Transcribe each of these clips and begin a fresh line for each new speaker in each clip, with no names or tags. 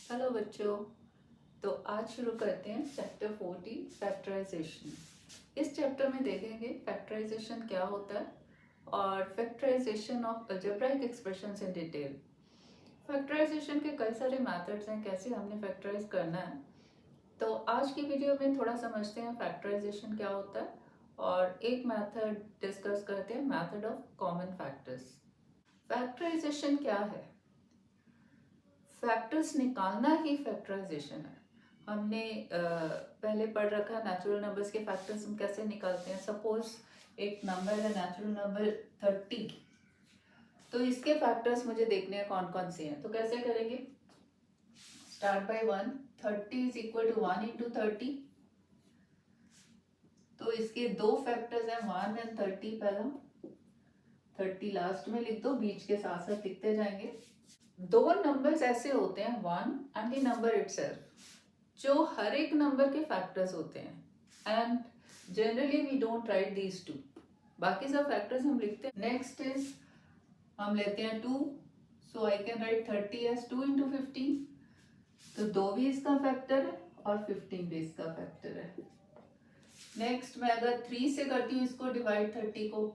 Hello बच्चों। तो आज शुरू करते हैं चैप्टर 14 फैक्टराइजेशन। इस चैप्टर में देखेंगे फैक्टराइजेशन क्या होता है और factorisation of algebraic expressions in detail. Factorisation के कई सारे मेथड्स हैं, कैसे हमने फैक्टराइज करना है। तो आज की वीडियो में थोड़ा समझते हैं फैक्टराइजेशन क्या होता है और एक मेथड डिस्कस करते हैं, method of common factors. Factorisation क्या है? फैक्टर्स निकालना ही फैक्टराइजेशन है। हमने पहले पढ़ रखा है नेचुरल नंबर्स के फैक्टर्स हम कैसे निकालते हैं। सपोज एक नंबर है नेचुरल नंबर 30, तो इसके फैक्टर्स मुझे देखने हैं कौन कौन से हैं। तो कैसे करेंगे? Start by 1। 30 is equal to 1 into 30। तो इसके दो फैक्टर्स हैं 1 एंड 30। पहला 30 लास्ट में लिख दो, बीच के साथ साथ लिखते जाएंगे। दो नंबर्स ऐसे होते हैं 1 एंड द नंबर इटसेल्फ, जो हर एक नंबर के फैक्टर्स होते हैं and generally we don't write these two. बाकी सब फैक्टर्स हम लिखते हैं। नेक्स्ट इज हम लेते हैं 2, so I can write 30 as 2 into 15। तो 2 भी इसका फैक्टर है और 15 भी इसका फैक्टर है। नेक्स्ट मैं अगर 3 से करती हूँ इसको डिवाइड 30 को,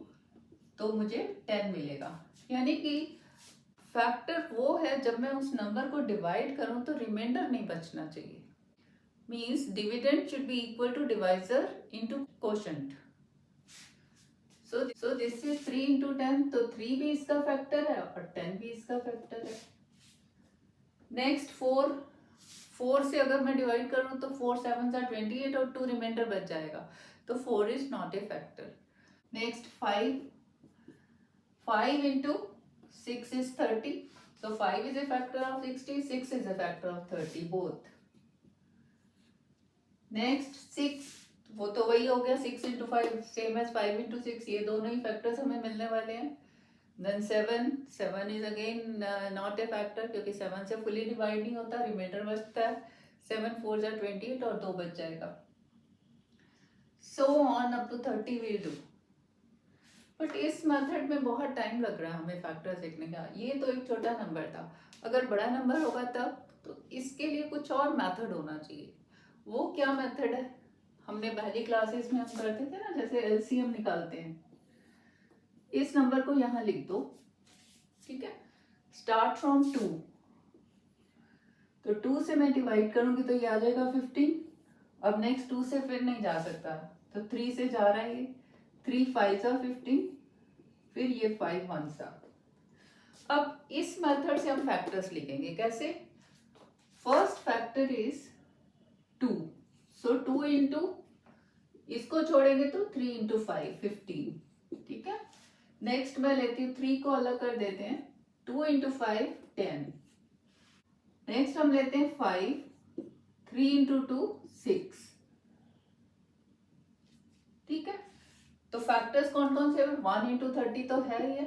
तो मुझे 10 मिलेगा। यानी कि फैक्टर वो है जब मैं उस नंबर को डिवाइड करूं तो रिमाइंडर नहीं बचना चाहिए। Means dividend should be equal to divisor into quotient. So this is 3 into 10, तो 3 भी इसका फैक्टर है और 10 भी इसका फैक्टर है। नेक्स्ट 4 से अगर मैं डिवाइड करूं तो 4 7 28 और 2 रिमाइंडर बच जाएगा, तो 4 is not a factor. Next 5 into 6 is 30. So 5 is a factor of 60, 6 is a factor of 30, both. Next 6, वो तो वही हो गया 6 into 5 same as 5 into 6, ये दोनों ही factors हमें मिलने वाले हैं। Then 7 is again not a factor, क्योंकि 7 से fully divide नहीं होता, remainder बचता है। 7 4 are 28 और 2 बच जाएगा। So on up to 30 we'll do. But इस मेथड में बहुत टाइम लग रहा है हमें फैक्टर्स देखने का। ये तो एक छोटा नंबर था, अगर बड़ा नंबर होगा तब तो इसके लिए कुछ और मेथड होना चाहिए। वो क्या मेथड है? हमने पहली क्लासेस में हम करते थे ना, जैसे एलसीएम निकालते हैं। इस नंबर को यहाँ लिख दो, ठीक है। स्टार्ट फ्रॉम 2, तो 2 से मैं डिवाइड करूंगी तो ये आ जाएगा 15। अब नेक्स्ट 2 से फिर नहीं जा सकता, तो 3 से जा रहा है ये। 3 5 15, फिर ये 5 1 सा। अब इस मेथड से हम फैक्टर्स लिखेंगे। कैसे? First factor is 2, so 2 into, इसको छोड़ेंगे तो 3 इंटू 5 15, ठीक है। नेक्स्ट मैं लेती हूँ 3 को अलग कर देते हैं, 2 इंटू 5 10। नेक्स्ट हम लेते हैं 5, 3 इंटू 2 6, ठीक है। तो फैक्टर्स कौन कौन से? 1 इंटू 30 तो है ये,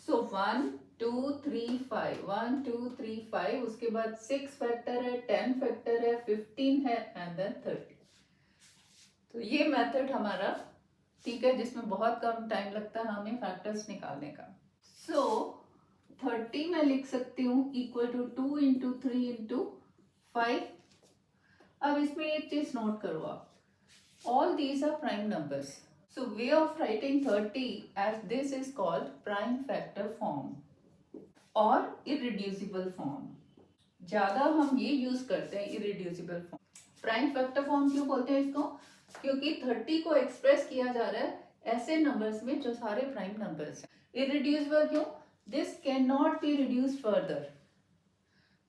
सो 1 2 3 5, 1 2 3 5, उसके बाद 6 फैक्टर है, 10 फैक्टर है, 15 है एंड देन 30। तो ये मेथड हमारा ठीक है, जिसमें बहुत कम टाइम लगता है हमें फैक्टर्स निकालने का। सो 30 मैं लिख सकती हूँ इक्वल टू 2 इंटू 3 इंटू 5। अब इसमें एक चीज नोट करो आप, all these are prime numbers. So way of writing 30 as this is called prime factor form or irreducible form. ज्यादा हम ये यूज करते हैं irreducible form. Prime factor form क्यों बोलते हैं इसको? क्योंकि 30 को एक्सप्रेस किया जा रहा है ऐसे नंबर्स में जो सारे प्राइम नंबर्स हैं। irreducible क्यों? This cannot be reduced further.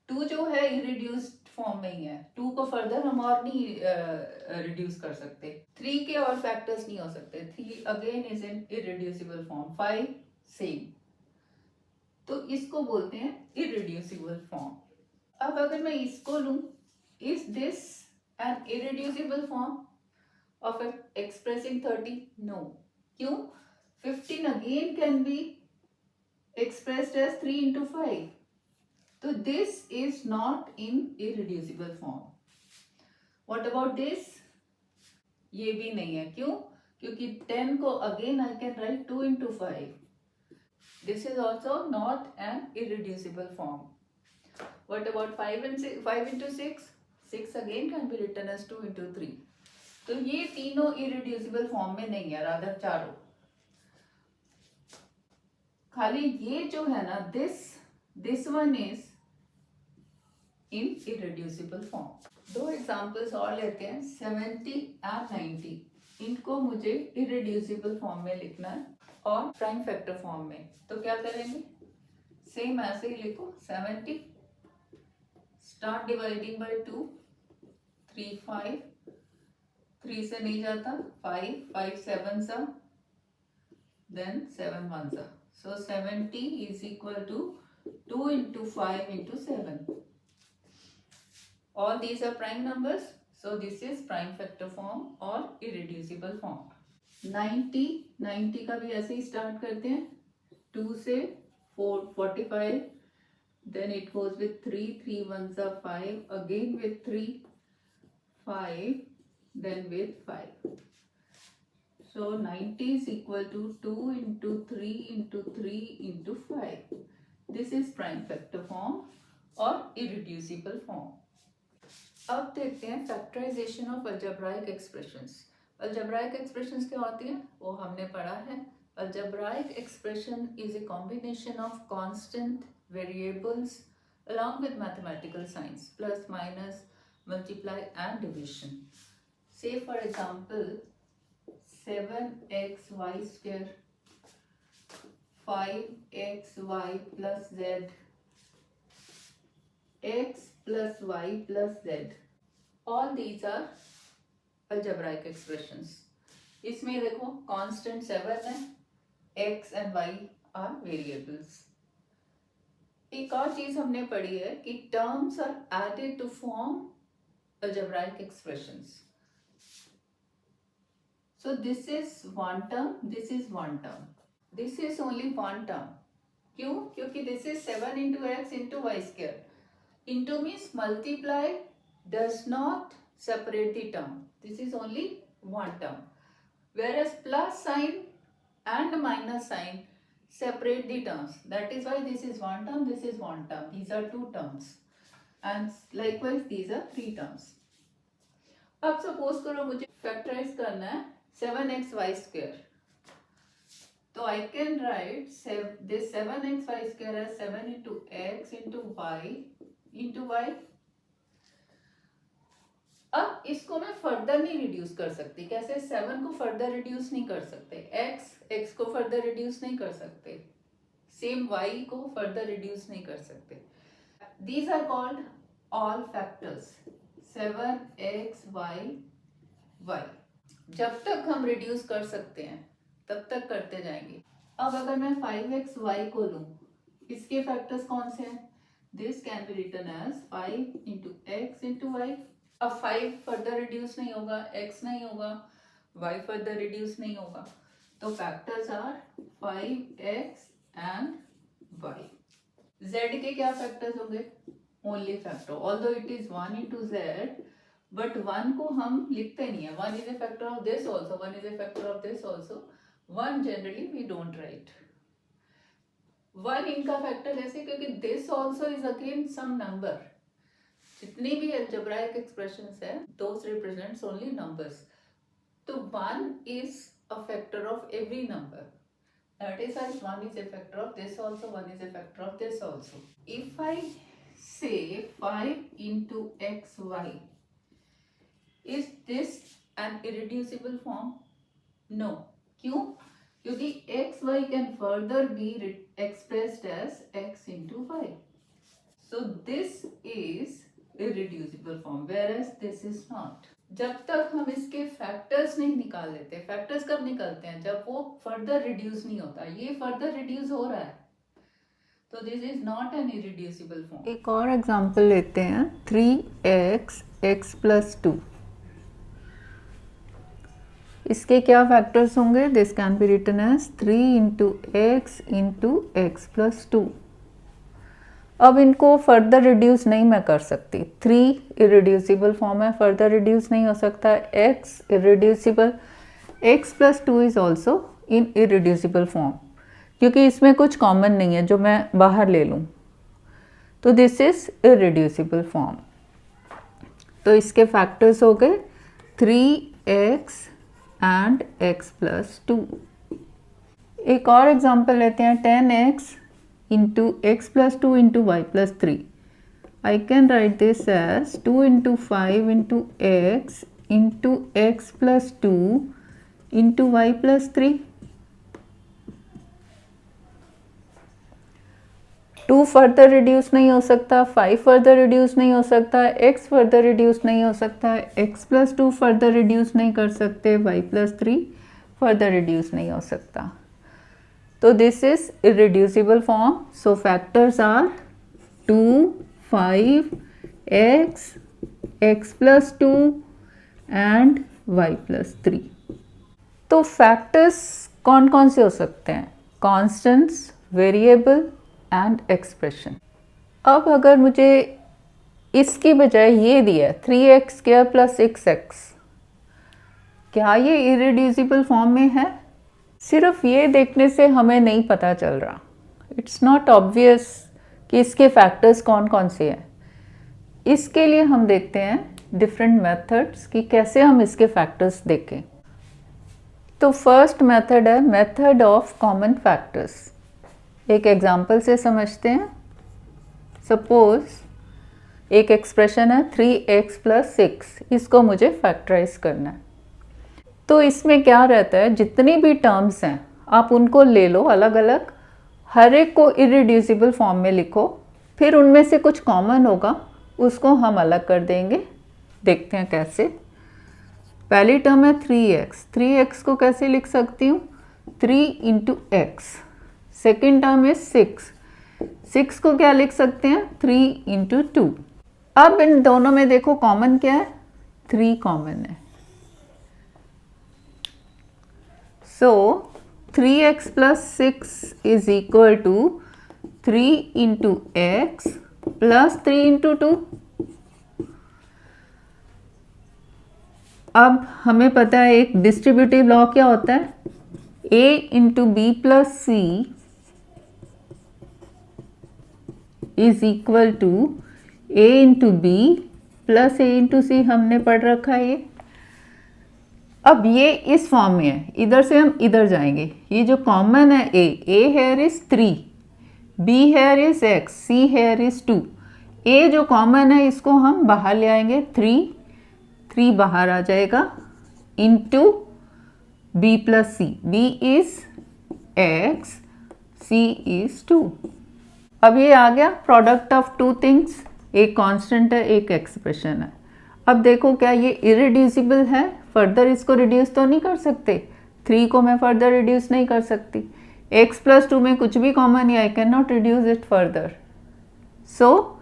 2 जो है irreduced फॉर्म में ही है, 2 को फर्दर हम और नहीं रिड्यूस कर सकते। 3 के और फैक्टर्स नहीं हो सकते। 3 again is in irreducible form. 5 same, तो इसको बोलते हैं इरेड्यूसिबल फॉर्म। अब अगर मैं इसको लूं, is this an irreducible form of expressing 30? No. क्यों? 15 again can be expressed as 3 into 5. So this is not in irreducible form. What about this? ये भी नहीं है। क्यों? क्योंकि 10 को again I can write 2 into 5. This is also not an irreducible form. What about 5 into 6? 6 again can be written as 2 into 3. तो ये तीनों irreducible फॉर्म में नहीं है, रादर चारों. खाली ये जो है ना, this one is in irreducible form. दो एग्जाम्पल्स और लेते हैं. 70 और 90, इनको मुझे irreducible फॉर्म में लिखना है और प्राइम फैक्टर फॉर्म में. तो क्या करेंगे? सेम ऐसे ही लिखो. 70 स्टार्ट डिवाइडिंग बाय 2, 3 5, 3 से नहीं जाता, 5 5 7 सा, then 7 1 सा. So 70 is equal to 2 into 5 into 7. All these are prime numbers. So this is prime factor form or irreducible form. 90 का भी ऐसे ही स्टार्ट करते हैं. 2 से 4 45, then it goes with 3 3 1s are 5, again with 3 5, then with 5. So 90 is equal to 2 into 3 into 3 into 5. This is prime factor form or irreducible form. अब देखते हैं factorisation of algebraic expressions. Algebraic expressions क्या होती हैं वो हमने पढ़ा है. Algebraic expression is a combination of constant variables along with mathematical signs, plus, minus, multiply and division. Say for example 7xy square, 5xy plus z, x plus y plus z. All these are algebraic expressions. इसमें देखो constant 7 है, x and y are variables. एक और चीज हमने पढ़ी है कि terms are added to form algebraic expressions. So this is one term, this is one term. This is only one term. क्यों? क्योंकि this is 7 into x into y square. Into means multiply does not separate the term. This is only one term. Whereas plus sign and minus sign separate the terms. That is why this is one term, this is one term. These are two terms. And likewise these are three terms. अब suppose करो मुझे factorize करना है 7xy square. So I can write this 7xy square as 7 into x into y into y. अब इसको मैं further नहीं reduce कर सकती. कैसे? 7 को फर्दर रिड्यूस नहीं कर सकते, x को फर्दर रिड्यूस नहीं कर सकते, सेम y को फर्दर रिड्यूस नहीं कर सकते. These are called all factors. 7xy y. जब तक हम रिड्यूस कर सकते हैं तब तक करते जाएंगे. अब अगर मैं 5xy को लूं, इसके फैक्टर्स कौन से हैं? This can be written as 5 into x into y. अब 5 फर्दर रिड्यूस नहीं होगा, x नहीं होगा, y फर्दर रिड्यूस नहीं होगा. तो factors are 5x and y. z के क्या फैक्टर्स होंगे? Only factor. Although it is 1 into z, but 1 को हम लिखते नहीं है. 1 is a factor of this also, 1 is a factor of this also. 1 generally we don't write. 1 इनका factor ऐसे क्योंकि this also is again some number. जितनी भी algebraic expressions है, those represents only numbers. तो 1 is a factor of every number. That is why 1 is a factor of this also, 1 is a factor of this also. If I say 5 into xy, is this an irreducible form? No. क्यों? क्योंकि xy can further be expressed as x into y. So this is irreducible form, whereas this is not. जब तक हम इसके factors नहीं निकाल लेते. Factors कब निकलते हैं? जब वो फर्दर रिड्यूस नहीं होता. ये फर्दर रिड्यूस हो रहा है, तो this is not an irreducible form. एक और एग्जांपल लेते हैं. 3x x plus 2. इसके क्या फैक्टर्स होंगे? This can be written as 3 into x plus 2. अब इनको फर्दर रिड्यूस नहीं मैं कर सकती. 3 इरिड्यूसिबल फॉर्म है, फर्दर रिड्यूस नहीं हो सकता. x irreducible, x plus 2 is also in irreducible form, क्योंकि इसमें कुछ कॉमन नहीं है जो मैं बाहर ले लूँ. तो दिस इज इरेड्यूसिबल फॉर्म। तो इसके फैक्टर्स हो गए 3x एंड x प्लस 2। एक और एग्जांपल लेते हैं 10x into x plus 2 into y plus 3। I can write this as 2 into 5 into x plus 2 into y plus 3. 2 further reduce नहीं हो सकता, 5 फर्दर रिड्यूस नहीं हो सकता, x फर्दर रिड्यूस नहीं हो सकता, x प्लस 2 फर्दर रिड्यूस नहीं कर सकते, y प्लस 3 फर्दर रिड्यूस नहीं हो सकता। तो this is irreducible form. So factors are 2, 5, x, x plus 2 and y plus 3। तो फैक्टर्स कौन कौन से हो सकते हैं? Constants, variable and expression. अब अगर मुझे इसकी बजाय ये दिया 3x स्क्वायर प्लस 6x, क्या ये इरेड्यूसिबल फॉर्म में है? सिर्फ ये देखने से हमें नहीं पता चल रहा, इट्स नॉट ऑब्वियस कि इसके फैक्टर्स कौन कौन से हैं। इसके लिए हम देखते हैं डिफरेंट मेथड्स कि कैसे हम इसके फैक्टर्स देखें। तो फर्स्ट मेथड है मेथड ऑफ कॉमन फैक्टर्स। एक एग्जांपल से समझते हैं। सपोज एक एक्सप्रेशन है 3x प्लस 6, इसको मुझे फैक्टराइज करना है। तो इसमें क्या रहता है, जितनी भी टर्म्स हैं आप उनको ले लो अलग अलग, हर एक को इरेड्यूसिबल फॉर्म में लिखो, फिर उनमें से कुछ कॉमन होगा उसको हम अलग कर देंगे। देखते हैं कैसे। पहली टर्म है 3x, 3x को कैसे लिख सकती हूँ? 3 इंटू एक्स। सेकेंड टर्म है 6, 6 को क्या लिख सकते हैं? 3 इंटू 2। अब इन दोनों में देखो कॉमन क्या है? 3 कॉमन है। सो 3x plus 6 is equal to 3 into x plus 3 into 2। अब हमें पता है एक डिस्ट्रीब्यूटिव लॉ क्या होता है, a into b plus c is equal to a into b plus a into c। हमने पढ़ रखा है ये। अब ये इस फॉर्म में है, इधर से हम इधर जाएंगे। ये जो कॉमन है a here is 3, b here is x, c here is 2। a जो कॉमन है इसको हम बाहर ले आएंगे, 3 बाहर आ जाएगा, into b plus c। b is x, c is 2। अब ये आ गया प्रोडक्ट ऑफ टू थिंग्स, एक कांस्टेंट है एक एक्सप्रेशन है। अब देखो क्या ये इरेड्यूसिबल है? फर्दर इसको रिड्यूस तो नहीं कर सकते, 3 को मैं फर्दर रिड्यूस नहीं कर सकती। x प्लस 2 में कुछ भी कॉमन है, I can not reduce it further. So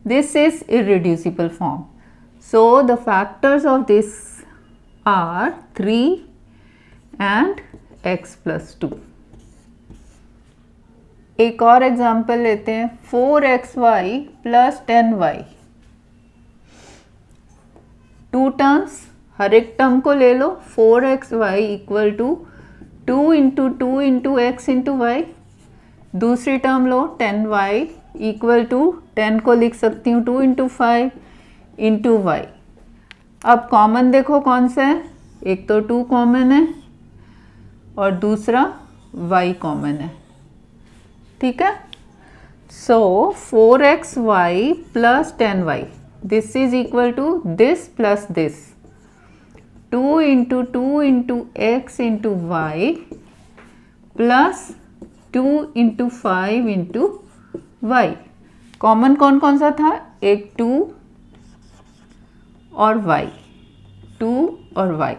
this is irreducible form. So the factors of this are 3 and x plus 2। एक और एग्जाम्पल लेते हैं 4xy प्लस 10y। 2 टर्म्स, हर एक टर्म को ले लो। 4xy equal to 2 into 2 into x into y. दूसरी term लो 10y इक्वल टू 10 को लिख सकती हूँ 2 इंटू 5 इंटू वाई। अब कॉमन देखो कौन सा है, एक तो 2 कॉमन है और दूसरा y कॉमन है। ठीक है। So 4xy plus 10y, this is equal to this plus this, 2 into 2 into x into y plus 2 into 5 into y. Common कौन कौन सा था? एक 2 और y, 2 और y।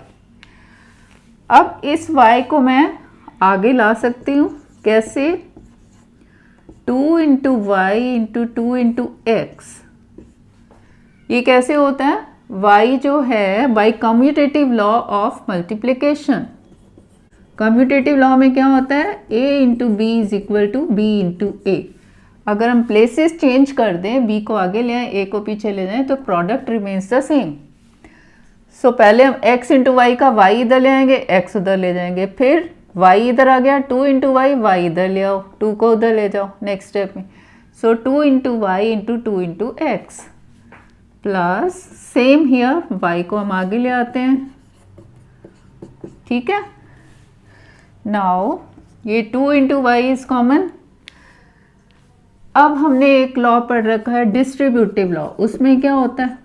अब इस y को मैं आगे ला सकती हूँ, कैसे? 2 into y into 2 into x. ये कैसे होता है? y जो है by commutative law of multiplication. Commutative law में क्या होता है? a into b is equal to b into a. अगर हम प्लेसेस चेंज कर दें, b को आगे ले आए, a को पीछे ले जाएं, तो प्रोडक्ट रिमेन्स द सेम। सो पहले हम x इंटू वाई का y इधर ले आएंगे, x उधर ले जाएंगे, फिर y इधर आ गया, 2 इंटू वाई, y इधर ले आओ, 2 को उधर ले जाओ नेक्स्ट स्टेप में। So 2 into y into 2 into x plus same here y को हम आगे ले आते हैं, ठीक है। नाउ ये 2 इंटू वाई इज कॉमन। अब हमने एक लॉ पढ़ रखा है डिस्ट्रीब्यूटिव लॉ, उसमें क्या होता है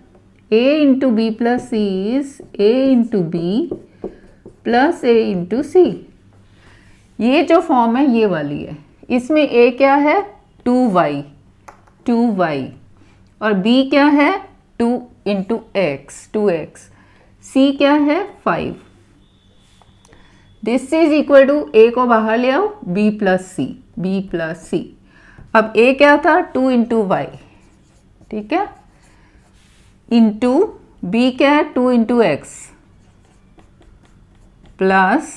a into b plus c is a into b plus a into c. ये जो फॉर्म है ये वाली है, इसमें a क्या है 2y और b क्या है 2 इंटू एक्स 2x, c क्या है 5। This is equal to a को बाहर ले आओ b प्लस सी। अब a क्या था 2 इंटू वाई, ठीक है, इंटू b क्या है 2 इंटू एक्स प्लस,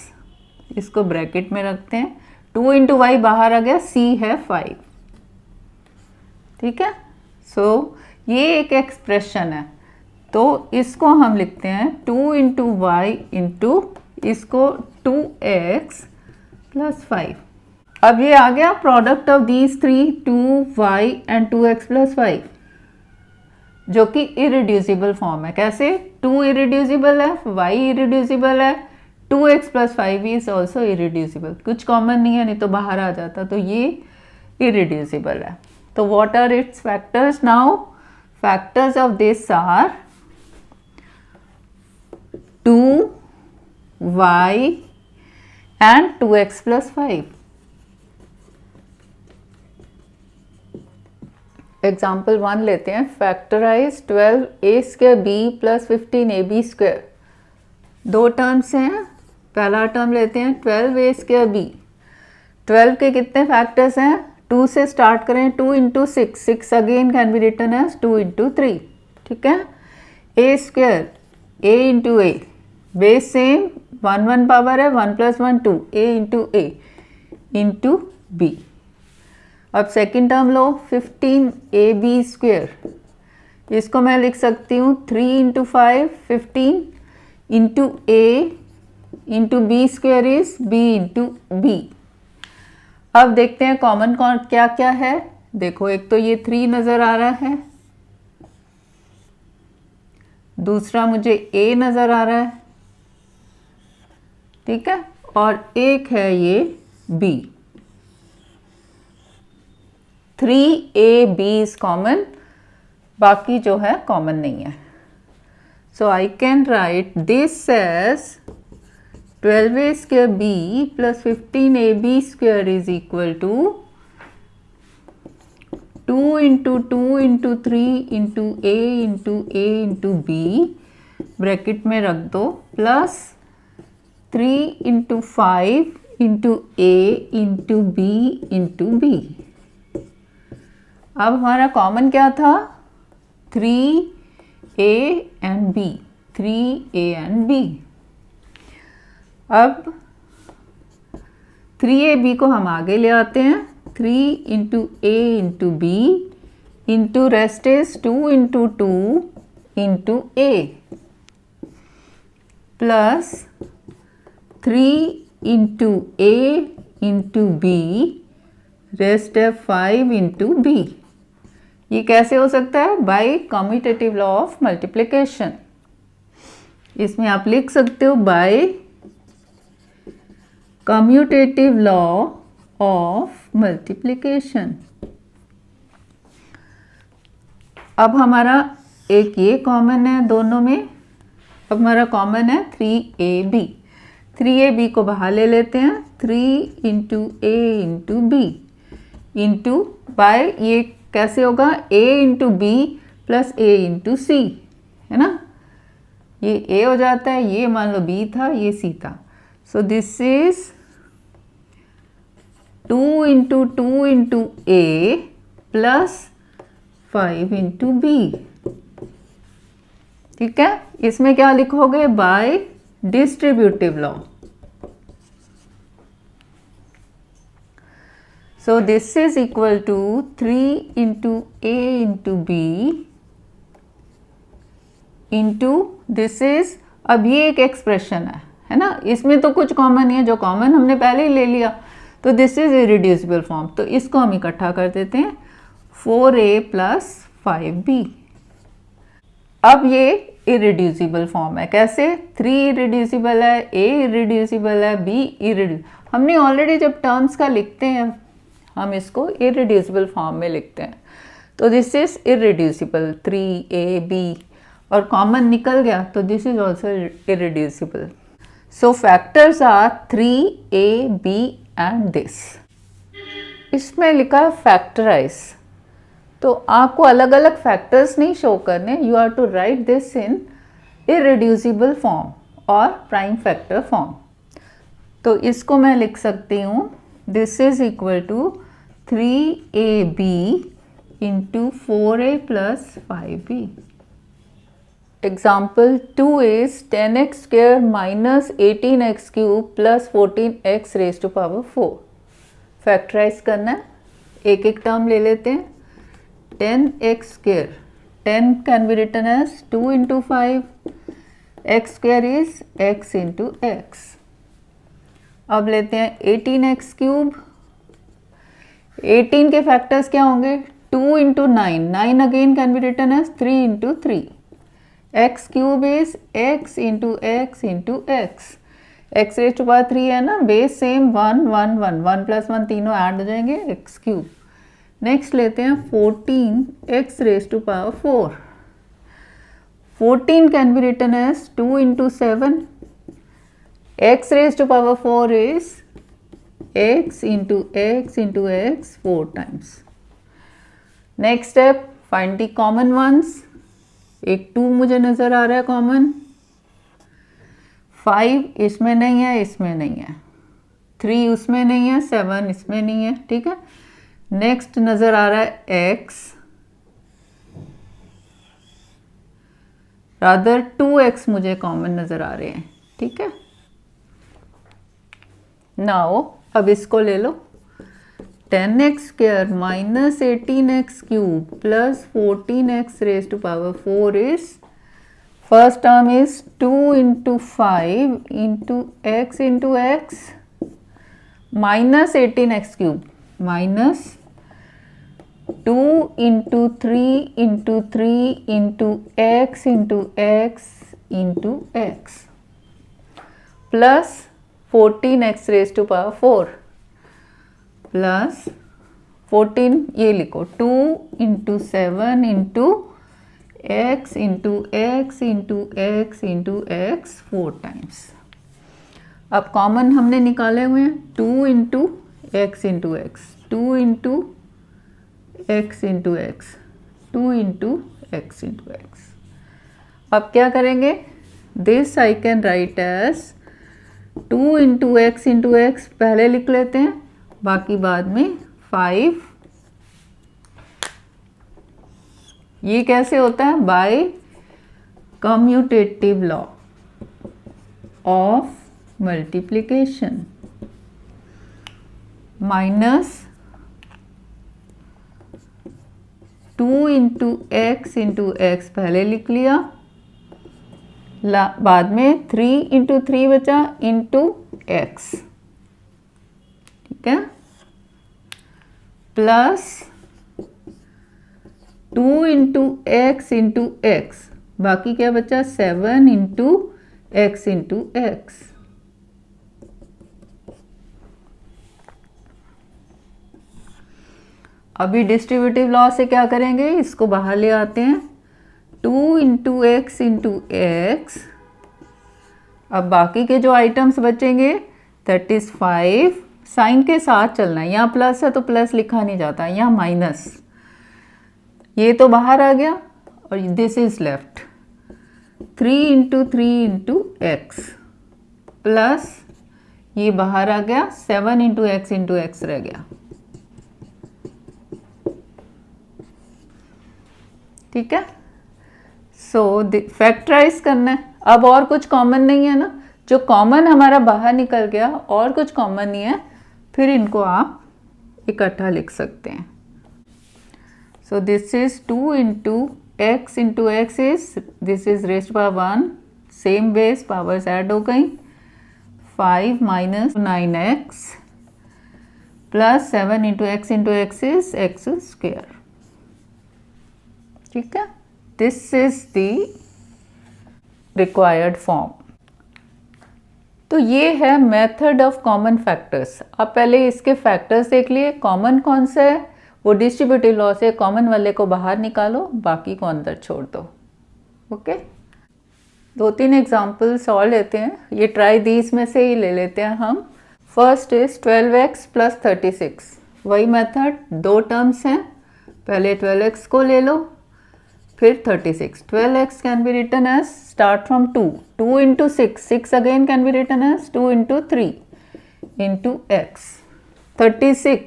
इसको ब्रैकेट में रखते हैं, 2 इंटू वाई बाहर आ गया, c है 5, ठीक है। सो ये एक एक्सप्रेशन है, तो इसको हम लिखते हैं 2 इंटू वाई इंटू इसको 2x प्लस 5। अब ये आ गया product of these three 2y and 2x plus 5, जो कि इरिड्यूसिबल फॉर्म है। कैसे 2 इरिड्यूसिबल है, y इरिड्यूसिबल है, 2x plus 5 is also irreducible, कुछ कॉमन नहीं है, नहीं तो बाहर आ जाता, तो ये इरिड्यूसिबल है। तो what are its factors? Now factors of this are 2y and 2x plus 5. Example 1 लेते हैं, factorise 12a square b plus 15ab square. दो टर्म्स हैं, पहला टर्म लेते हैं 12a स्क्वायर b। 12 के कितने फैक्टर्स हैं? 2 से स्टार्ट करें, 2 into 6 again can be written as 2 into 3, ठीक है। a square a into a, base same 1 power है, 1 प्लस 1 2, a इंटू b। अब सेकेंड टर्म लो 15ab स्क्वेयर, इसको मैं लिख सकती हूँ 3 into 5 15 into a into b square is b into b। अब देखते हैं कॉमन क्या क्या है। देखो एक तो ये 3 नजर आ रहा है, दूसरा मुझे a नजर आ रहा है, ठीक है, और एक है ये b। 3ab इज कॉमन, बाकी जो है कॉमन नहीं है। So I can write this as 12a square b plus 15ab square is equal to 2 into 2 into 3 into a into b, bracket में रख दो, plus 3 into 5 into a into b into b। अब हमारा common क्या था? 3a and b, 3a and b। अब 3ab को हम आगे ले आते हैं, 3 into a into b into rest is 2 into 2 into a plus 3 into a into b, rest है 5 इंटू b। ये कैसे हो सकता है? By commutative law of multiplication. इसमें आप लिख सकते हो by commutative law of multiplication. अब हमारा एक ये कॉमन है दोनों में, अब हमारा कॉमन है 3ab। 3ab को बाहर ले लेते हैं, 3 into a into b into by, ये कैसे होगा? a into b plus a into c, है ना, ये a हो जाता है, ये मान लो b था, ये c था। सो this is 2 into 2 into a plus 5 into b, ठीक है। इसमें क्या लिखोगे? Bye distributive law. So this is equal to 3 into a into b into this is, अब ये एक एक्सप्रेशन है ना, इसमें तो कुछ कॉमन नहीं है, जो कॉमन हमने पहले ही ले लिया, तो दिस इज इरिड्यूसिबल फॉर्म, तो इसको हम इकट्ठा कर देते हैं 4a प्लस 5b। अब ये इरिड्यूसिबल फॉर्म है। कैसे? 3 इरिड्यूसिबल है, a इरिड्यूसिबल है, b इरिड्यूसिबल। हमने ऑलरेडी जब टर्म्स का लिखते हैं हम इसको इरिड्यूसिबल फॉर्म में लिखते हैं। तो दिस इज इरिड्यूसिबल 3ab, और कॉमन निकल गया तो this is also irreducible. So factors are 3a, b and this. इसमें लिखा है फैक्टराइज, तो आपको अलग अलग फैक्टर्स नहीं शो करने, you are to write this in irreducible form और प्राइम फैक्टर फॉर्म। तो इसको मैं लिख सकती हूँ, this is equal to 3ab into 4a plus 5b। Example 2 is 10x square minus 18x cube plus 14x raised to power 4। Factorise करना है, एक एक टर्म ले लेते हैं। 10x square, 10 can be written as 2 into 5, x square is x into x। अब लेते हैं 18x cube, 18 के फैक्टर्स क्या होंगे? 2 into 9, 9 again can be written as 3 into 3। x cube is x into x into x, x raised to power 3 है ना, base same 1 1 1 1 plus 1 तीनों add हो जाएंगे, x क्यूब। नेक्स्ट लेते हैं 14 x raised to power 4। 14 can be written as 2 into 7, x raised to power 4 is x into x into x 4 times। Next step, find the common ones. एक 2 मुझे नज़र आ रहा है कॉमन, 5 इसमें नहीं है, इसमें नहीं है, 3 उसमें नहीं है, 7 इसमें नहीं है, ठीक है। नेक्स्ट नज़र आ रहा है x, रादर 2x मुझे कॉमन नज़र आ रहे हैं, ठीक है। नाउ अब इसको ले लो, 10x square minus 18x cube plus 14x raised to power 4 is, first term is 2 into 5 into x minus 18x cube minus 2 into 3 into 3 into x into x plus 14x raised to power 4 plus 14, ये लिखो 2 into 7 into x into x into x into x 4 times. अब common हमने निकाले हुए हैं, 2 into x into x, 2 into x into x, 2 into x into x. अब क्या करेंगे, this I can write as 2 into x पहले लिख लेते हैं, बाकी बाद में 5। ये कैसे होता है? By commutative law of multiplication, minus 2 into x पहले लिख लिया, बाद में 3 इंटू 3 बचा इंटू एक्स, ठीक है, प्लस 2 इंटू एक्स, बाकी क्या बचा 7 इंटू एक्स। अभी डिस्ट्रीब्यूटिव लॉ से क्या करेंगे, इसको बाहर ले आते हैं, 2 इंटू एक्स। अब बाकी के जो आइटम्स बचेंगे दैट इज 5, साइन के साथ चलना है, यहाँ प्लस है तो प्लस लिखा नहीं जाता, यहाँ माइनस, ये तो बाहर आ गया और this is left, 3 into x plus ये बाहर आ गया, 7 इंटू एक्स रह गया, ठीक है। सो फैक्टराइज करना है। अब और कुछ कॉमन नहीं है ना, जो कॉमन हमारा बाहर निकल गया और कुछ कॉमन नहीं है, फिर इनको आप इकट्ठा लिख सकते हैं। सो this is 2 into x is, this is rest power 1, same base, powers add हो गई, 5 minus 9x plus 7 into x is x square. ठीक है, this is the required form. तो ये है मेथड ऑफ कॉमन फैक्टर्स। अब पहले इसके फैक्टर्स देख लिए, कॉमन कौन सा है, वो डिस्ट्रीब्यूटिव लॉ से कॉमन वाले को बाहर निकालो, बाकी को अंदर छोड़ दो। ओके, 2-3 एग्जाम्पल्स और लेते हैं, ये ट्राई दीज में से ही ले लेते हैं हम। फर्स्ट इज 12x प्लस 36, वही मेथड, 2 टर्म्स हैं, पहले 12x को ले लो फिर 36। 12x can be written as start from 2 into 6 again can be written as 2 into 3 into x। 36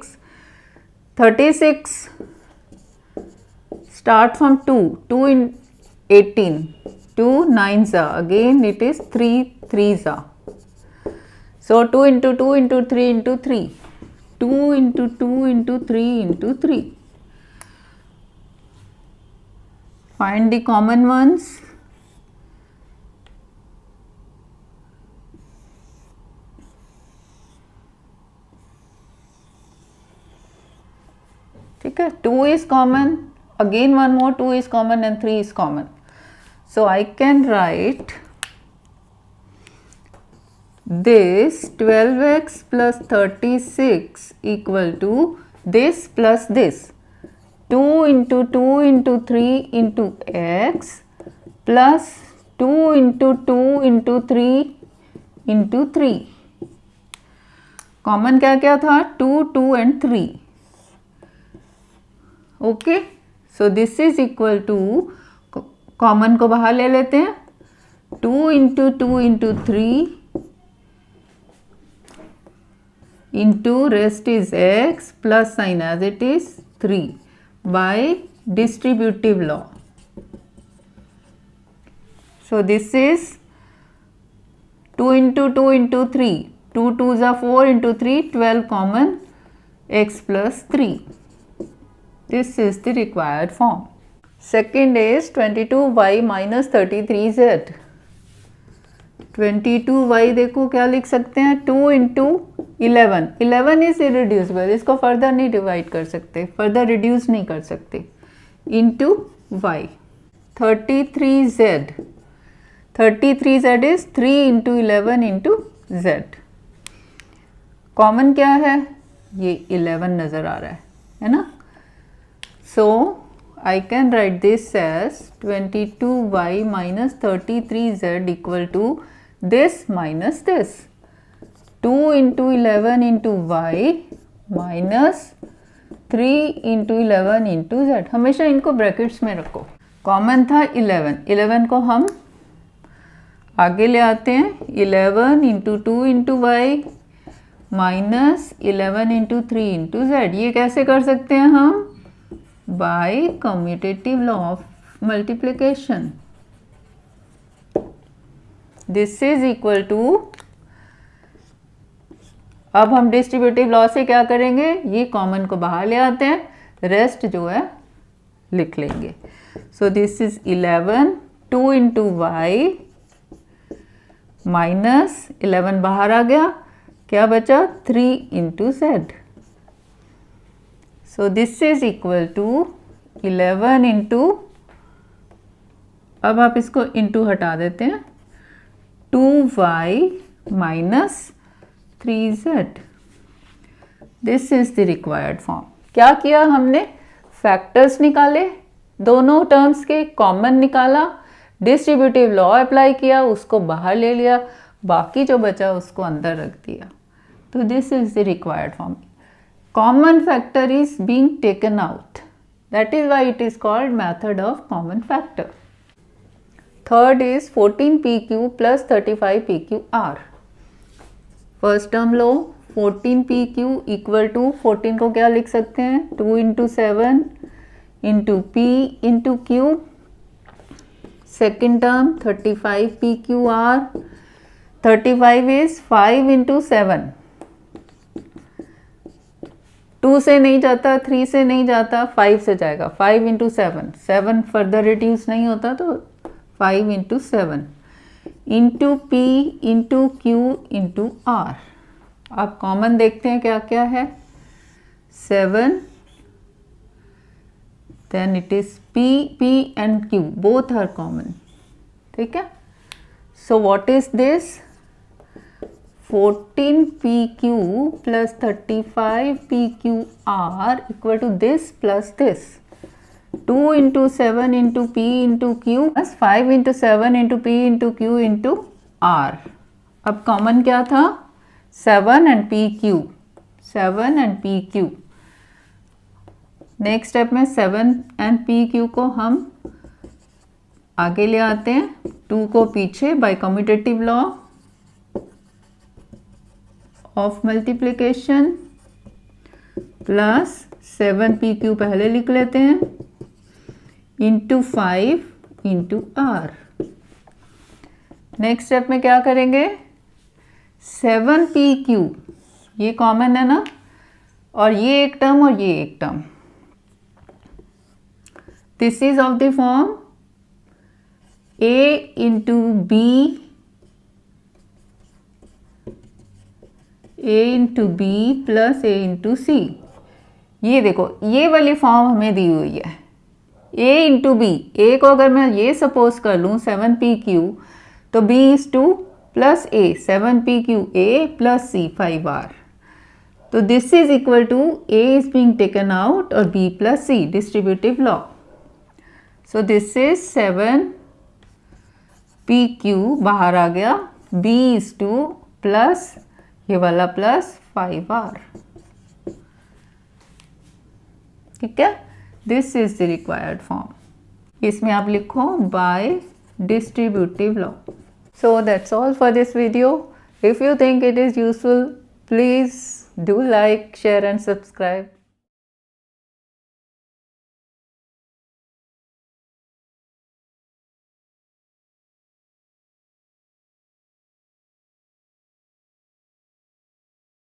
start from 2 in 18, 2 9s are, again it is 3 3s are, so 2 into 2 into 3 into 3, 2 into 2 into 3 into 3. Find the common ones. ठीक है, 2 is common, again one more 2 is common and 3 is common. So I can write this 12x plus 36 equal to this plus this, 2 into 2 into 3 into x plus 2 into 2 into 3 into 3. कॉमन क्या क्या था, 2 2 and 3. Okay, so this is equal to, common को बाहर ले लेते हैं, 2 into 2 into 3 into rest is x plus sign as it is 3 by distributive law. So this is 2 into 2 into 3, 2 2s are 4 into 3, 12 common, x plus 3. This is the required form. Second is 22y minus 33z. 22y देखो क्या लिख सकते हैं, 2 into 11, 11 is irreducible, इसको further नहीं divide कर सकते, further reduce नहीं कर सकते, into y. 33z, 33z is 3 into 11 into z. Common क्या है, ये 11 नज़र आ रहा है ना. So I can write this as 22y minus 33z equal to this minus this, 2 into 11 into y minus 3 into 11 into z. हमेशा इनको ब्रैकेट्स में रखो. कॉमन था 11, 11 को हम आगे ले आते हैं, 11 into 2 into y minus 11 into 3 into z. ये कैसे कर सकते हैं हम, by commutative law of multiplication. This is equal to, अब हम डिस्ट्रीब्यूटिव लॉ से क्या करेंगे, ये कॉमन को बाहर ले आते हैं, रेस्ट जो है लिख लेंगे. So this is 11, 2 into y minus 11 बाहर आ गया, क्या बचा, 3 into z. So this is equal to 11 into, अब आप इसको इंटू हटा देते हैं, 2y minus 3z. This is the required form. क्या किया हमने, फैक्टर्स निकाले, दोनों टर्म्स के कॉमन निकाला, डिस्ट्रीब्यूटिव लॉ अप्लाई किया, उसको बाहर ले लिया, बाकी जो बचा उसको अंदर रख दिया. तो this is the required form. Common factor is being taken out. That is why it is called method of common factor. Third is 14pq plus 35pqr. First term low, 14pq equal to, 14 को क्या लिख सकते हैं, 2 into 7 into p into q. Second term 35pqr. 35 is 5 into 7. 2 से नहीं जाता, 3 से नहीं जाता, 5 से जाएगा, 5 इंटू 7, 7 फर्दर रिड्यूस नहीं होता तो 5 into 7 into p into q into r. आप कॉमन देखते हैं क्या क्या है, 7, then it is P, P and Q both are common. ठीक है, so what is this? 14PQ plus 35PQR equal to this plus this. 2 into 7 into P into Q plus 5 into 7 into P into Q into R. अब common क्या था? 7 and PQ. 7 and PQ. Next step में 7 and PQ को हम आगे ले आते हैं, 2 को पीछे by commutative law of multiplication plus 7PQ पहले लिख लेते हैं into 5 into R. Next step में क्या करेंगे? 7PQ ये कॉमन है ना, और ये एक टर्म और ये एक term. This is of the form A into B, A into B plus A into C. ये देखो, ये वाली फॉर्म हमें दी हुई है A इंटू B. A को अगर मैं ये सपोज कर लूँ 7PQ, तो B is 2 plus A, 7PQ A plus C 5R. तो this is equal to A is being taken out और B plus C, distributive law. So this is 7PQ बाहर आ गया, B इज 2 प्लस ये वाला plus 5R. ठीक है, this is the required form. इसमें आप लिखो bye distributive law. So that's all for this video. If you think it is useful, please do like, share and subscribe.